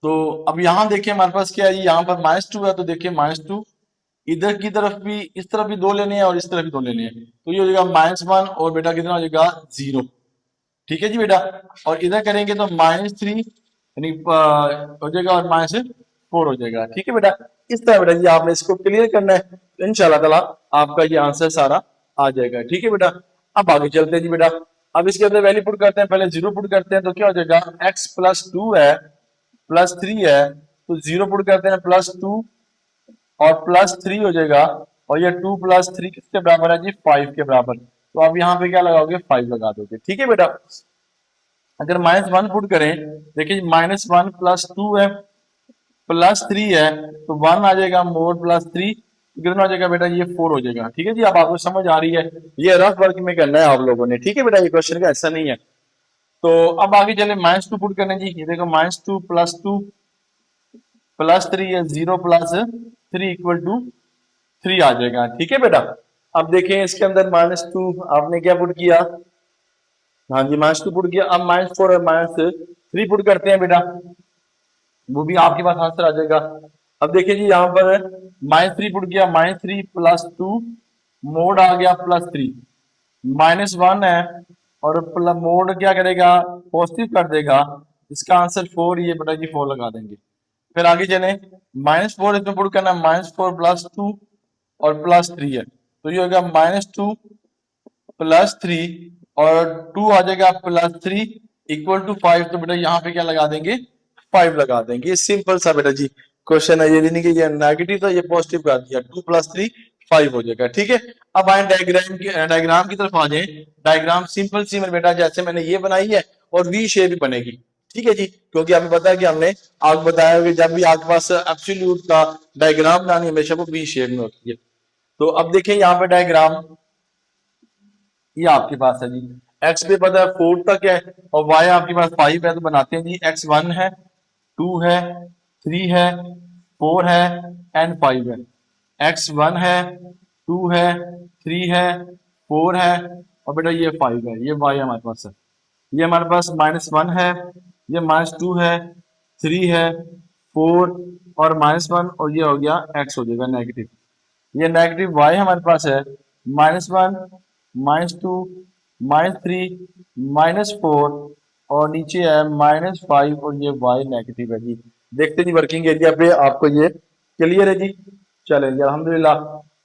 तो अब यहाँ देखिए हमारे पास क्या है, यहाँ पर -2 है तो देखिए -2, इधर की तरफ भी, इस तरफ भी 2 लेने हैं और इस तरफ भी 2 लेने हैं, तो ये हो जाएगा -1 और बेटा कितना हो जाएगा 0, ठीक है जी बेटा। और इधर करेंगे तो -3 यानी हो जाएगा और -4 हो जाएगा, ठीक है बेटा। इस तरह बेटा जी आपने इसको क्लियर करना है, तो इंशाल्लाह ताला आपका ये आंसर सारा आ जाएगा, ठीक है बेटा। अब आगे चलते हैं जी बेटा। अब इसके अंदर वैल्यू पुट करते हैं, पहले 0 पुट करते हैं तो क्या हो जाएगा, x + 2 है +3 है, तो 0 पुट करते हैं +2 और +3 हो जाएगा, और ये 2 + 3 किसके बराबर है जी, 5 के बराबर। तो आप यहाँ पे क्या लगाओगे, 5 लगा दोगे, ठीक है बेटा। अगर -1 पुट करें, देखिए -1 + 2 है +3 है, तो 1 आ जाएगा, मोड +3 कितना हो जाएगा बेटा, ये 4 हो जाएगा, ठीक है जी। अब आपको समझ आ रही है, ये रफ वर्क में करना है आप लोगों ने, ठीक है बेटा। ये क्वेश्चन का ऐसा नहीं है। तो अब आगे चले, -2 पुट करने जी। ये देखो -2 + 2 +3 है, 0 + 3 = 3 आ जाएगा, ठीक है बेटा। अब देखें इसके अंदर -2 आपने क्या पुट किया, हाँ जी -2 पुट किया। अब -4 और -3 पुट करते हैं बेटा, वो भी आपके पास आंसर आ जाएगा। अब देखिए जी यहाँ पर -3 पुट किया, -3 + 2 मोड आ गया +3, -1 है और मोड क्या करेगा, पॉजिटिव कर देगा, इसका आंसर 4, ये बेटा जी 4 लगा देंगे। फिर आगे चले, -4 इसमें पुट करना, -4 + 2 और +3 है, तो ये हो गया -2 +3 और 2 आ जाएगा +3 = 5, तो बेटा यहाँ पे क्या लगा देंगे, 5 लगा देंगे। ये सिंपल सा बेटा जी क्वेश्चन है, ये नहीं कि ये नेगेटिव था, ये पॉजिटिव कर दिया, 2 + 3 5 हो जाएगा, ठीक है। अब आए डायग्राम की तरफ आ जाए। डायग्राम सिंपल सी मेरे बेटा, जैसे मैंने ये बनाई है और वी शेप भी बनेगी, ठीक है जी। क्योंकि आपको पता है कि हमने आपको बताया कि जब भी आपके पास एब्सोल्यूट का डायग्राम बनानी हमेशा वो वी शेप में होती है। तो अब देखिए यहाँ पे डायग्राम ये आपके पास है जी। एक्स पे पता है 4 तक है और वाई आपके पास 5 है, तो बनाते हैं जी। एक्स 1 है, 2 है, 3 है, 4 है एंड 5 है। एक्स 1 है, 2 है, 3 है, 4 है और बेटा ये 5 है। ये वाई हमारे पास है। ये हमारे पास -1 है, ये -2 है, 3 है, 4 और -1 और ये हो गया एक्स हो जाएगा नेगेटिव। ये नेगेटिव वाई हमारे पास है, -1, -2, -3, -4 और नीचे है -5 और ये वाई नेगेटिव है जी। देखते जी वर्किंग एरिया पे आपको ये क्लियर है जी। चलें जी अल्हम्दुलिल्लाह।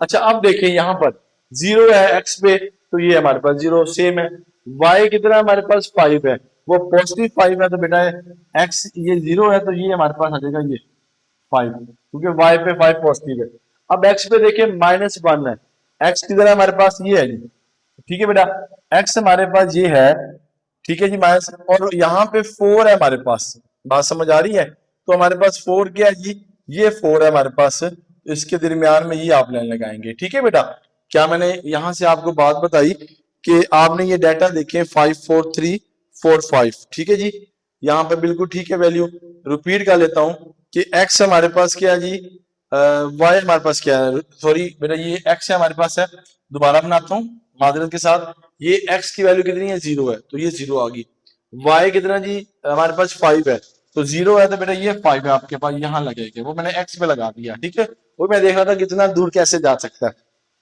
अच्छा अब देखिए यहाँ पर 0 है एक्स पे, तो ये हमारे पास 0 सेम है। वाई कितना है हमारे पास 5 है, वो पॉजिटिव 5 है, तो बेटा एक्स ये 0 है तो ये हमारे पास आ जाएगा ये 5, क्योंकि वाई पे 5 पॉजिटिव है। अब एक्स पे देखिए -1 है, एक्स किधर है हमारे पास, ये है जी, ठीक है बेटा। एक्स हमारे पास ये है, ठीक है जी माइनस, और यहाँ पे 4 है हमारे पास। बात समझ आ रही है, तो हमारे पास 4 क्या है जी, ये 4 है हमारे पास, तो इसके दरमियान में ये आप लाइन लगाएंगे, ठीक है बेटा। क्या मैंने यहाँ से आपको बात बताई कि आपने ये डाटा देखे 5 4 3 4 5, ठीक है जी। यहाँ पे बिल्कुल ठीक है वैल्यू। रिपीट कर लेता हूँ कि एक्स हमारे पास क्या है जी, वाई हमारे पास क्या है, सॉरी बेटा ये एक्स है हमारे पास है। दोबारा बनाता हूँ मादरत के साथ। ये एक्स की वैल्यू कितनी है, 0 है, तो ये 0 आ गई। वाई कितना जी हमारे पास 5 है, तो 0 है तो बेटा ये 5 है आपके पास, यहाँ लगेगा, वो मैंने एक्स पे लगा दिया, ठीक है। वो मैं देख रहा था कितना दूर कैसे जा सकता है।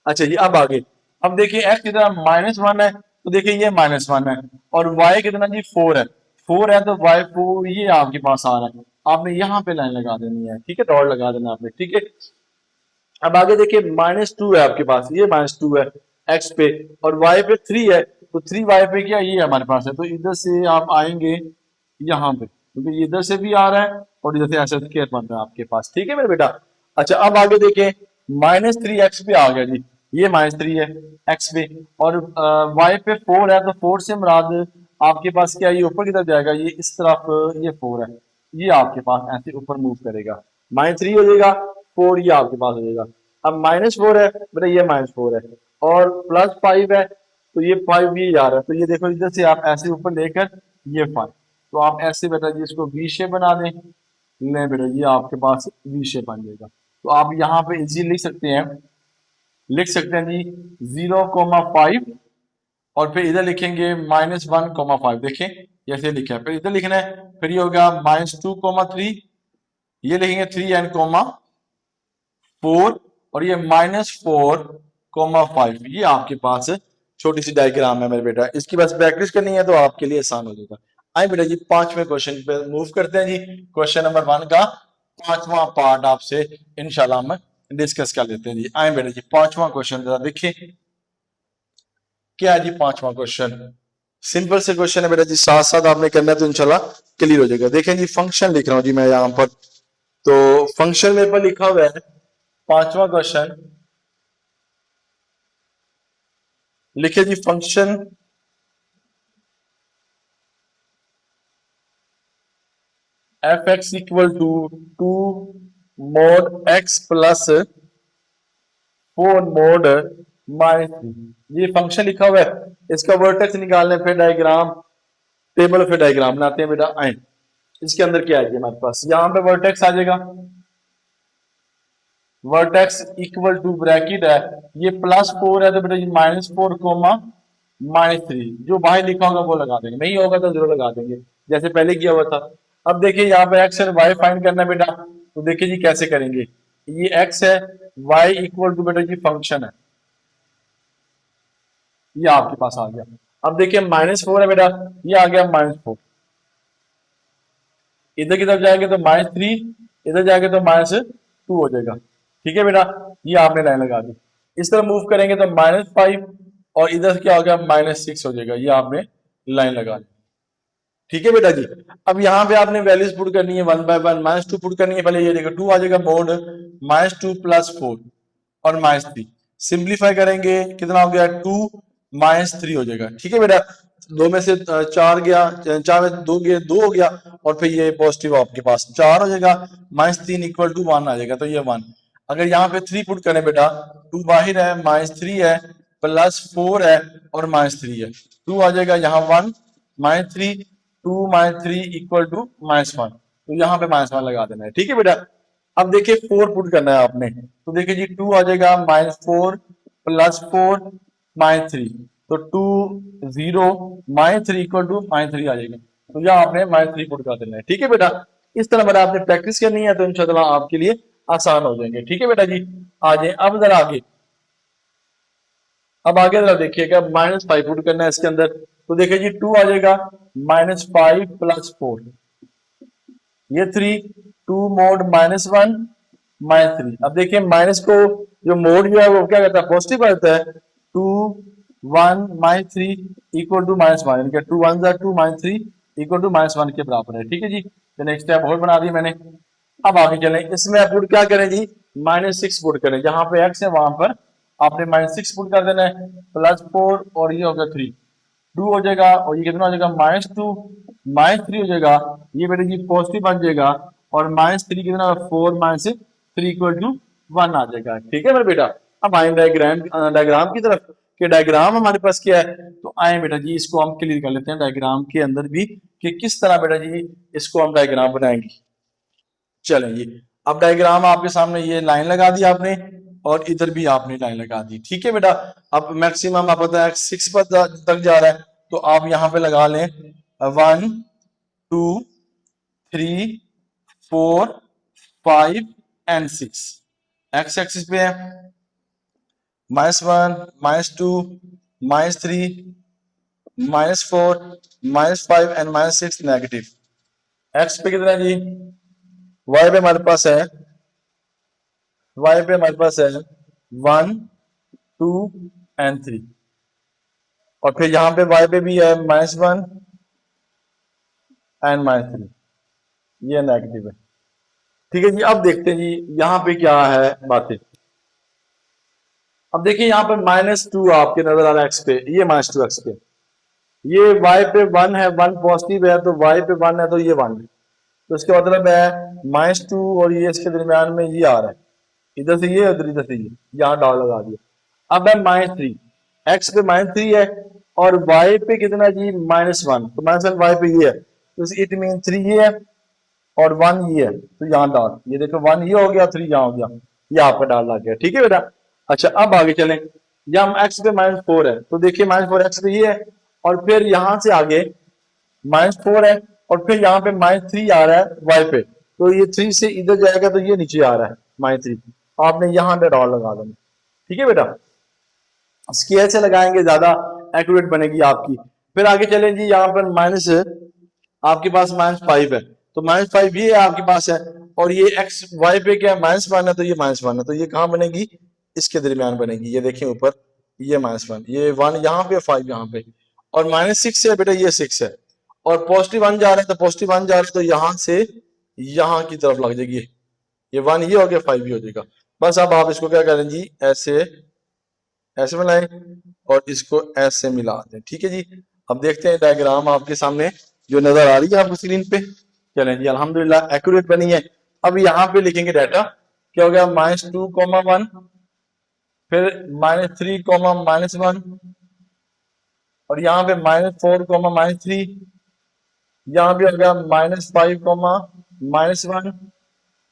अच्छा जी अब आगे, अब देखिए एक्स कितना -1 है, तो देखिए ये -1 है, और वाई कितना जी 4 है, 4 है तो वाई 4 ये आपके पास आ रहा है। आपने यहाँ पे लाइन लगा देनी है, ठीक है, डॉट लगा देना आपने, ठीक है। अब आगे देखिए -2 है आपके पास, ये -2 है एक्स पे, और वाई पे 3 है, तो 3 वाई पे क्या ये हमारे पास है, तो इधर से आप आएंगे यहाँ पे, क्योंकि ये इधर से भी आ रहा है और इधर से ऐसे स्क्वायर बन रहा है आपके पास, ठीक है मेरे बेटा। अच्छा अब आगे देखें, -3 x पे आ गया जी, ये -3 है x पे, और y पे 4 है, तो 4 से मुराद आपके पास क्या है, ये ऊपर की तरफ जाएगा, ये इस तरफ, ये 4 है, ये आपके पास ऐसे ऊपर मूव करेगा, -3 हो जाएगा, 4 ये आपके पास हो जाएगा। अब -4 है बेटा, ये -4 है, और +5 है, तो ये 5 भी जा रहा है, तो ये देखो इधर से आप ऐसे ऊपर लेकर ये 5, तो आप ऐसे बेटा जी इसको वी शेप बना दें, नहीं बेटा ये आपके पास वी शेप बन जाएगा। तो आप यहाँ पे इजी लिख सकते हैं, जी 0,5, और फिर इधर लिखेंगे -1,5, देखें जैसे लिखा है, फिर इधर लिखना है, फिर ये होगा -2,3, ये लिखेंगे 3 एंड कोमा 4, और ये -4,5, ये आपके पास छोटी सी डायग्राम है मेरे बेटा, इसकी बस प्रैक्टिस करनी है तो आपके लिए आसान हो जाएगा। आए बेटा जी 5वें क्वेश्चन पे मूव करते हैं जी, क्वेश्चन नंबर 1 का 5वां पार्ट आपसे इंशाल्लाह हम डिस्कस कर लेते हैं जी। आए बेटा जी 5वां क्वेश्चन जरा देखिए, क्या है जी 5वां क्वेश्चन, सिंपल से क्वेश्चन है बेटा जी, साथ साथ आपने करना है तो इंशाल्लाह क्लियर हो जाएगा। देखें जी फंक्शन लिख रहा हूं जी मैं यहाँ पर, तो फंक्शन मेरे पर लिखा हुआ है 5वां क्वेश्चन, लिखे जी function F X equal to 2 mod x plus 4 mod -3, ये फंक्शन लिखा हुआ है, इसका वर्टेक्स निकालने फिर डायग्राम, टेबल फिर डायग्राम बनाते हैं बेटा। आए इसके अंदर क्या है हमारे पास, यहाँ पे वर्टेक्स आ जाएगा, वर्टेक्स इक्वल टू ब्रैकेट है, ये +4 है तो बेटा ये -4 कोमा -3, जो बाहर लिखा होगा वो लगा देंगे, नहीं होगा तो जरूर लगा देंगे जैसे पहले किया हुआ था। अब देखिए यहाँ पे x और y फाइंड करना है बेटा, तो देखिए जी कैसे करेंगे, ये x है, y इक्वल टू बेटा जी फंक्शन है, ये आपके पास आ गया। अब देखिए -4 है बेटा, ये आ गया -4, इधर की तरफ जाएंगे तो -3, इधर जाएंगे तो -2 हो जाएगा, ठीक है बेटा, ये आपने लाइन लगा दी। इस तरह मूव करेंगे तो -5, और इधर से क्या हो गया -6 हो जाएगा, ये आपने लाइन लगा दी, ठीक है बेटा जी। अब यहाँ पे आपने वैल्यूज पुट करनी है 1 बाय 1, -2 पुट करनी है, पहले ये देखो 2 आ जाएगा मोड -2 + 4 और -3, सिंप्लीफाई करेंगे कितना हो गया 2 -3 हो जाएगा, ठीक है बेटा, दो में से 4 गया, 4 में 2 गया, 2 हो गया, और फिर ये पॉजिटिव आपके पास 4 हो जाएगा, -3 इक्वल टू 1 आ जाएगा, तो ये 1। अगर यहाँ पे 3 पुट करें बेटा, 2 बाहर है, -3 है, +4 है, और -3 है, 2 आ जाएगा यहाँ 1 -3, 2 -3 इक्वल टू -1, तो यहाँ पे -1 लगा देना है, ठीक है बेटा। अब देखिए 4 पुट करना है आपने, तो देखिए जी 2 आ जाएगा -4 +4 -3, तो 2 0 -3 इक्वल टू -3 आ जाएगा, तो यहाँ आपने -3 पुट कर देना है, ठीक है बेटा। इस तरह बेटा आपने प्रैक्टिस करनी है तो इंशाल्लाह आपके लिए आसान हो जाएंगे, ठीक है बेटा जी। आ जाए अब जरा आगे, अब आगे जरा देखिएगा -5 पुट करना है इसके अंदर, तो देखिए जी 2 आ जाएगा, -5 + 4, ये 3, 2 mod -1 -3। अब देखिए माइनस को जो मोड जो है वो क्या करता है, पॉजिटिव करता है, 2 1 -3 इक्वल टू -1, यानी कि 2 1 2 -3 इक्वल टू -1 के बराबर है, ठीक है जी। तो नेक्स्ट स्टेप और बना दी मैंने। अब आगे चलें, इसमें आप पुट क्या करें जी, -6 पुट करें, जहां पे x है वहां पर आपने -6 पुट कर देना है, +4 और ये हो गया 3, 2 हो जाएगा, और ये कितना हो जाएगा -2 -3 हो जाएगा, ये बेटे जी पॉजिटिव बन जाएगा, और -3 कितना 4 -3 इक्वल टू 1 आ जाएगा, ठीक है मेरे बेटा। अब आए डायग्राम डायग्राम की तरफ, कि डायग्राम हमारे पास क्या है, तो आए बेटा जी इसको हम क्लियर कर लेते हैं डायग्राम के अंदर भी, कि किस तरह बेटा जी इसको हम डायग्राम बनाएंगे। चलें जी, अब डायग्राम आपके सामने, ये लाइन लगा दी आपने, और इधर भी आपने लाइन लगा दी, ठीक है बेटा। अब मैक्सिमम आप पता है 6 पर तक जा रहा है, तो आप यहाँ पे लगा लें 1 2 3 4 5 एंड 6, एक्स एक्सिस पे है -1 -2 -3 -4 -5 एंड -6 नेगेटिव। एक्स पे कितना है जी, वाई पे हमारे पास है, वाई पे हमारे पास है 1 2 एंड 3, और फिर यहाँ पे वाई पे भी है -1 एंड -3, ये नेगेटिव है, ठीक है जी। अब देखते हैं जी यहाँ पे क्या है बातें, अब देखिए यहाँ पर -2 आपके नजर आ रहा है एक्स पे, ये -2 एक्स पे, ये y पे 1 है, 1 पॉजिटिव है, तो y पे 1 है तो ये 1 है, तो इसका मतलब है -2 और ये इसके दरमियान में ये आ रहा है, इधर से ये उधर, इधर से ये, यहाँ डॉट लगा दिया। अब है -3, एक्स पे -3 है और y पे कितना जी, -1, तो -1 y पे ये है, तो इट मीन 3 ये है और 1 ये है, तो यहाँ डॉट, ये देखो 1 ये हो गया, 3 यहाँ हो गया, ये आपका डॉट लग गया। ठीक है बेटा। अच्छा अब आगे चलें, यहाँ एक्स पे -4 है, तो देखिए -4 एक्स पे ये है, और फिर यहाँ से आगे -4 है, और फिर यहाँ पे -3 आ रहा है वाई पे, तो ये 3 से इधर जाएगा तो ये नीचे आ रहा है -3, आपने यहाँ पे डॉट लगा देना। ठीक है बेटा, स्केल से लगाएंगे ज्यादा एक्यूरेट बनेगी आपकी। फिर आगे चलें जी, यहाँ पर माइनस, आपके पास -5 है, तो -5 ये आपके पास है, और ये एक्स वाई पे क्या है, -1 है, तो ये -1 है, तो ये कहाँ बनेगी, इसके दरमियान बनेगी। ये देखें ऊपर, ये -1, ये 1 यहाँ पे, 5 यहाँ पे, और -6 है बेटा, ये 6 है, और पॉजिटिव 1 जा रहा है, तो पॉजिटिव 1 जा रहा है, तो यहाँ से यहाँ की तरफ लग जाएगी, ये 1 ये हो गया, 5 ये हो जाएगा। बस अब आप इसको क्या करें जी, ऐसे ऐसे मिलाएं और इसको ऐसे मिला दें। ठीक है जी, अब देखते हैं डायग्राम आपके सामने जो नजर आ रही है आपको स्क्रीन पे। चलें जी, अल्हम्दुलिल्लाह एक्यूरेट बनी है। अब यहाँ पे लिखेंगे डाटा, क्या हो गया, -2, 1, फिर -3, -1, और यहाँ पे -4, -3, यहाँ भी हो गया -5, -1,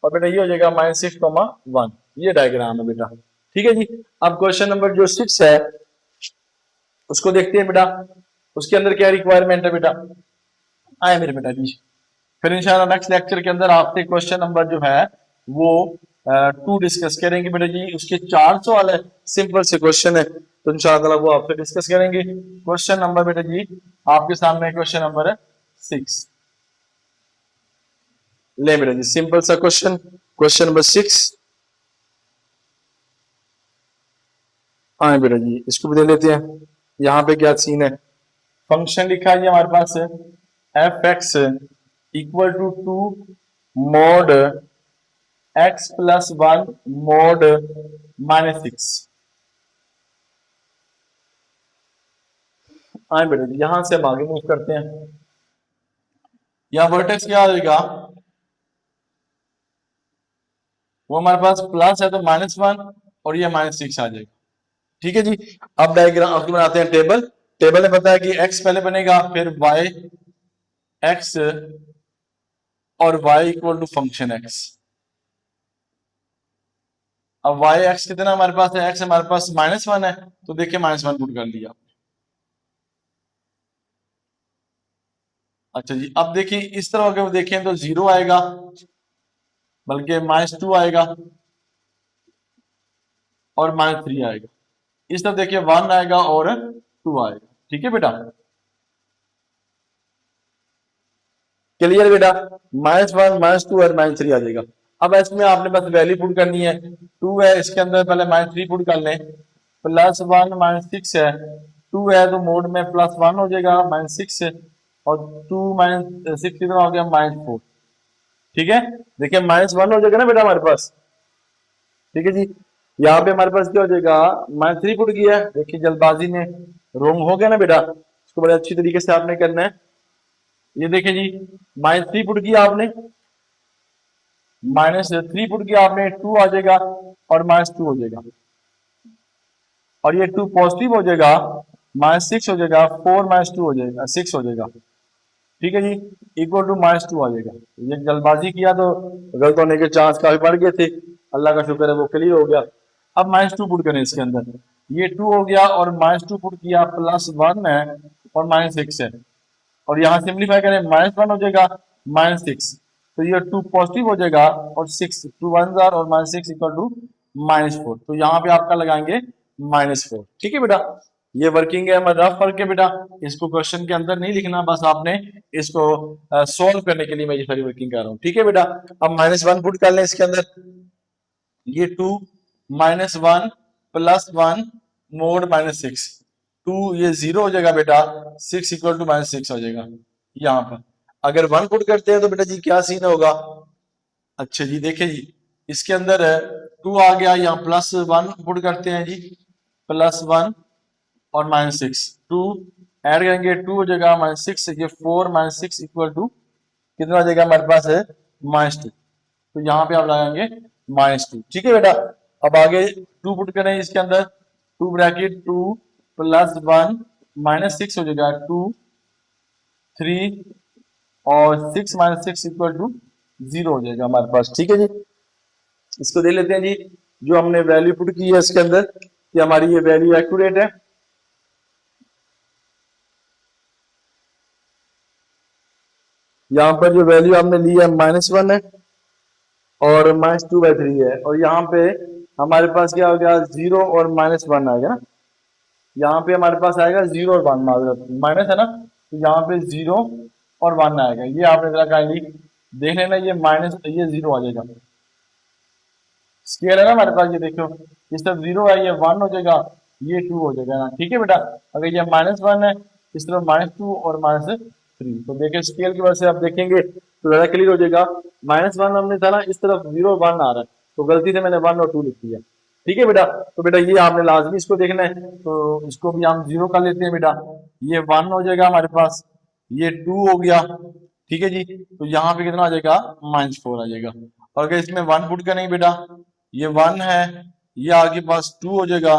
और बेटा ये हो जाएगा -6, 1। ये डायग्राम है बेटा। ठीक है जी, अब क्वेश्चन नंबर जो 6 है उसको देखते हैं बेटा, उसके अंदर क्या रिक्वायरमेंट है बेटा, आए मेरे बेटा जी। फिर इंशाल्लाह नेक्स्ट लेक्चर के अंदर आपसे क्वेश्चन नंबर जो है वो 2 डिस्कस करेंगे बेटा जी। उसके 4 सवाल है, सिंपल से क्वेश्चन है, तो इंशाल्लाह वो आपसे डिस्कस करेंगे। क्वेश्चन नंबर बेटा जी आपके सामने क्वेश्चन नंबर है 6, ले बेटा जी, सिंपल सा क्वेश्चन, क्वेश्चन नंबर 6। आए बेटा जी, इसको भी दे लेते हैं। यहाँ पे क्या सीन है, फंक्शन लिखा है हमारे पास F X equal to 2 mod x+1 mod -6। आए बेटा जी, यहां से हम आगे मूव करते हैं। यहाँ वर्टेक्स क्या आ जाएगा, वो हमारे पास प्लस है तो -1, और ये -6 आ जाएगा। ठीक है जी, अब डायग्राम आपको बनाते हैं टेबल। टेबल में पता है कि x पहले बनेगा, फिर y x और y equal to function x। अब y x कितना हमारे पास है, x हमारे पास -1 है, तो देखिए -1 पुट कर लिया। अच्छा जी, अब देखिए इस तरह अगर देखें तो 0 आएगा, बल्कि -2 आएगा और -3 आएगा। इस तरह देखिए 1 आएगा और 2 आएगा। ठीक है बेटा, क्लियर बेटा, -1, -2 और -3 आ जाएगा। अब इसमें आपने बस वैल्यू पुट करनी है, 2 है इसके अंदर, पहले -3 पुट कर लें, +1 -6 है, 2 है तो मोड में +1 हो जाएगा, -6 है, और 2 -6 कितना हो गया, -4। ठीक है, देखिए -1 हो जाएगा ना बेटा हमारे पास। ठीक है जी, यहाँ पे हमारे पास क्या हो जाएगा, -3 पुट किया है, देखिए जल्दबाजी में रोंग हो गया ना बेटा, इसको बड़े अच्छी तरीके से आपने करना है। ये देखिए जी, -3 पुट किया आपने, -3 पुट किया आपने, 2 आ जाएगा और -2 हो जाएगा, और ये 2 पॉजिटिव हो जाएगा, -6 हो जाएगा, 4 -2 हो जाएगा, 6 हो जाएगा। ठीक है जी, इक्वल टू -2 आ जाएगा। ये जल्दबाजी किया तो गलत होने के चांस काफी बढ़ गए थे, अल्लाह का शुक्र है वो क्लियर हो गया। अब -2 पुट करें इसके अंदर, ये 2 हो गया और -2 पुट किया, +1 है और -6 है, और यहाँ सिंप्लीफाई करें, -1 हो जाएगा, -6, तो ये 2 पॉजिटिव हो जाएगा और 6, 2 1 और -6 इक्वल टू -4, तो यहाँ पे आपका लगाएंगे -4। ठीक है बेटा, ये वर्किंग है, हमारा रफ वर्क है बेटा, इसको क्वेश्चन के अंदर नहीं लिखना, बस आपने इसको सोल्व करने के लिए मैं ये सारी वर्किंग कर रहा हूँ। ठीक है बेटा, अब -1 पुट कर लें इसके अंदर, ये 2 -1 +1 मोड -6, 2 ये 0 हो जाएगा बेटा, 6 इक्वल टू -6 हो जाएगा। यहाँ पर अगर 1 पुट करते हैं तो बेटा जी क्या सीन होगा, अच्छा जी देखिए जी, इसके अंदर 2 आ गया, यहाँ +1 पुट करते हैं जी, +1 और -6, 2 ऐड करेंगे 2 हो जाएगा -6, ये 4 -6 इक्वल टू कितना हो जाएगा हमारे पास है -2। तो यहाँ पे आप लगाएंगे -2। ठीक है बेटा, अब आगे 2 पुट करें इसके अंदर, 2 ब्रैकेट 2 +1 -6 हो जाएगा 2 3 और 6 -6 इक्वल टू 0 हो जाएगा हमारे पास। ठीक है जी, इसको देख लेते हैं जी, जो हमने वैल्यू पुट की है इसके अंदर कि हमारी ये वैल्यू एक्यूरेट है। यहाँ पर जो वैल्यू आपने ली है -1 है और -2/3 है, और यहाँ पे हमारे पास क्या हो गया 0 और -1 आएगा ना, यहाँ पे हमारे पास आएगा 0 और 1, माइनस है ना, तो यहाँ पे 0 और 1 आएगा। ये आपने जरा काइंडली देख लेना, ये माइनस ये 0 आ जाएगा। स्केल है ना हमारे पास, ये देखो इस तरफ 0 है, ये 1 हो जाएगा, ये 2 हो जाएगा ना। ठीक है बेटा, अगर ये -1 है इस तरफ -2 और -3, तो देखिए स्केल की वजह से आप देखेंगे तो ज्यादा क्लियर हो जाएगा। -1 हमने था ना, इस तरफ 0 और 1 आ रहा है, तो गलती से मैंने 1 और 2 लिख दिया। ठीक है बेटा, तो बेटा ये आपने लाजमी इसको देखना है, तो इसको भी हम 0 कर लेते हैं बेटा, ये 1 हो जाएगा हमारे पास, ये 2 हो गया। ठीक है जी, तो यहाँ पे कितना आ जाएगा -4 आ जाएगा। और अगर इसमें 1 पुट करेंगे बेटा, ये 1 है, ये आगे पास 2 हो जाएगा,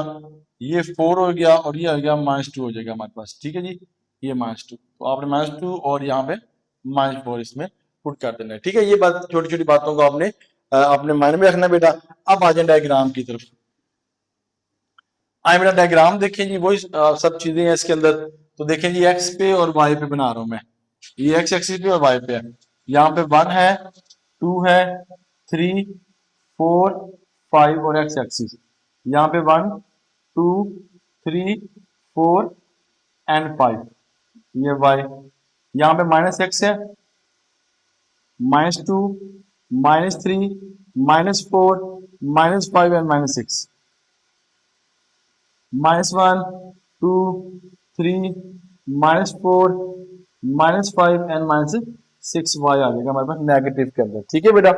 ये 4 हो गया और ये आ गया -2 हो जाएगा हमारे पास। ठीक है जी, ये -2, तो आपने -2 और यहाँ पे -4 इसमें पुट कर देना है। ठीक है, ये बात छोटी छोटी बातों को आपने अपने माइंड में रखना बेटा। अब आ जाए डायग्राम की तरफ। आए बेटा डायग्राम देखें जी, वही सब चीजें हैं इसके अंदर। तो देखें जी, एक्स पे और वाई पे बना रहा हूं मैं, ये एक्स एक्सिस पे और वाई पे है। यहाँ पे 1 है, 2 है, 3 4 5 और एक्स एक्सिस। यहाँ पे 1 2 3 4 एंड 5, ये वाई। यहाँ पे -x है, -2 -3 -4 -5 एंड -6, -1 2 3 -4 -5 एंड -6 वाई आ जाएगा हमारे पास नेगेटिव के अंदर। ठीक है बेटा,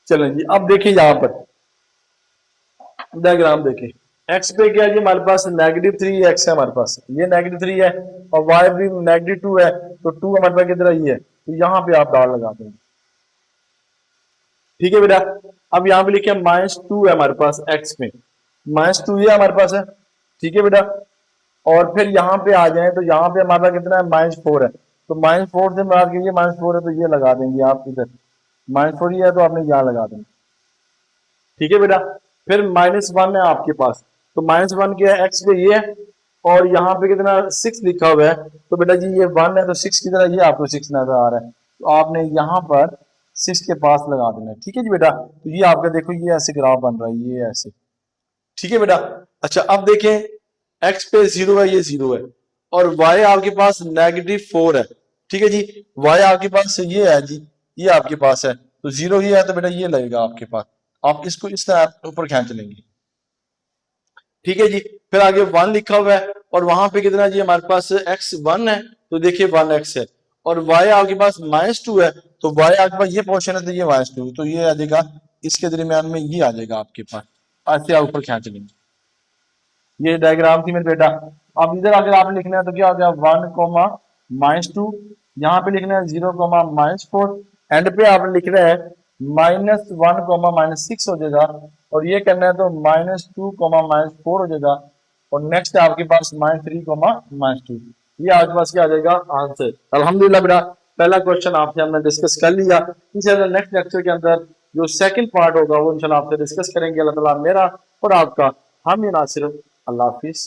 चलें जी, अब देखिए यहाँ पर डायग्राम देखें। एक्स पे क्या है जी, हमारे पास -3x है हमारे पास, ये -3 है, और वाई भी -2 है, तो 2 हमारे पास कितना ये है, तो यहाँ पे आप डाल लगा देंगे। ठीक है बेटा, अब यहाँ पे लिखे -2 है हमारे पास एक्स में, -2 ये हमारे पास है। ठीक है बेटा, और फिर यहाँ पे आ जाए तो यहाँ पे हमारे पास कितना है -4 है, तो -4 से मार के ये -4 है, तो ये लगा देंगे आप इधर, -4 ये है तो आपने यहाँ लगा देंगे। ठीक है बेटा, फिर -1 है आपके पास, तो -1 क्या है एक्स पे ये है, और यहाँ पे कितना 6 लिखा हुआ है, तो बेटा जी ये 1 है तो 6 की तरह ये आपको 6 नजर आ रहा है, तो आपने यहाँ पर 6 के पास लगा देना है। ठीक है जी बेटा, तो ये आपका देखो ये ऐसे ग्राफ बन रहा है, ये ऐसे। ठीक है बेटा, अच्छा अब देखें एक्स पे 0 है, ये 0 है, और वाई आपके पास -4 है। ठीक है जी, वाई आपके पास ये है जी, ये आपके पास है, तो 0 ही है, तो बेटा ये लगेगा आपके पास, आप इसको इस तरह ऊपर खींच लेंगे। ठीक है जी, फिर आगे 1 लिखा हुआ है, और वहां पे कितना जी हमारे पास x 1 है, तो देखिए 1x है, और y आपके पास -2 है, तो y आपके पास ये पोर्शन है, तो ये -2, तो ये आ जाएगा इसके दरमियान में, ये आ जाएगा आपके पास, ऐसे आप ऊपर खींच लेंगे। ये डायग्राम थी मेरे बेटा। अब इधर अगर आपने लिखना है तो क्या हो गया 1, -2, यहाँ पे लिखना है 0, -4, एंड पे आपने लिखना है -1, -6 हो जाएगा, और ये करना है तो -2, -4 हो जाएगा, और नेक्स्ट है आपके पास -3, -2। ये आपके पास क्या आ जाएगा आंसर। अल्हम्दुलिल्लाह बेटा, पहला क्वेश्चन आपसे हमने डिस्कस कर लिया। इंशाल्लाह नेक्स्ट लेक्चर के अंदर जो सेकंड पार्ट होगा वो इंशाल्लाह आपसे डिस्कस करेंगे। अल्लाह ताला मेरा और आपका हामी नासिर। अल्लाह हाफिज।